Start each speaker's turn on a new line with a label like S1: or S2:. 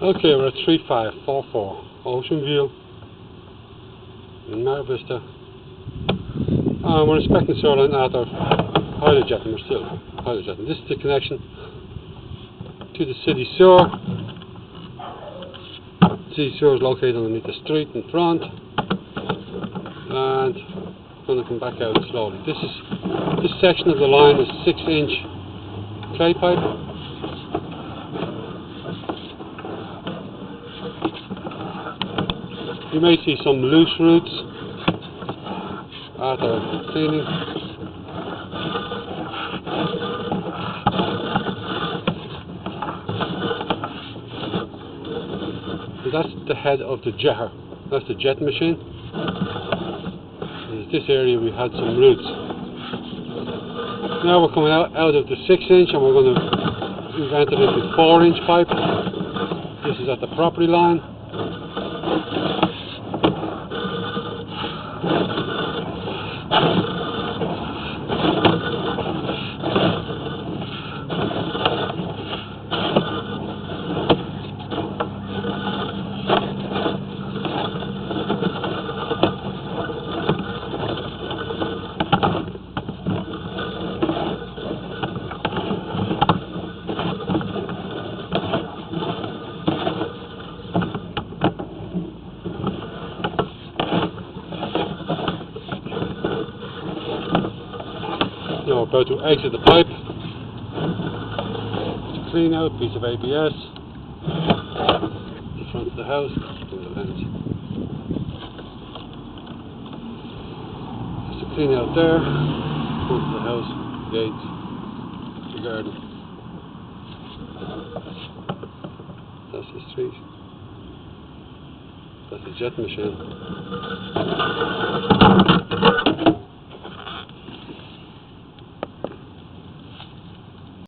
S1: Okay, we're at 3544 Ocean View in Mar Vista. We're inspecting Shoreline after pilot jetting. We're still pilot jetting. This is the connection to the city sewer. The city sewer is located underneath the street in front, and I'm going to come back out slowly. This section of the line is 6-inch clay pipe. You may see some loose roots after cleaning. So that's the head of the jetter. That's the jet machine. In this area we had some roots. Now we're coming out of the 6-inch and we've entered into 4-inch pipe. This is at the property line. Now we're about to exit the pipe. It's a clean out piece of ABS. The front of the house. The lens. Just a clean out there. Front of the house. Gates. The garden. That's the street. That's the jet machine.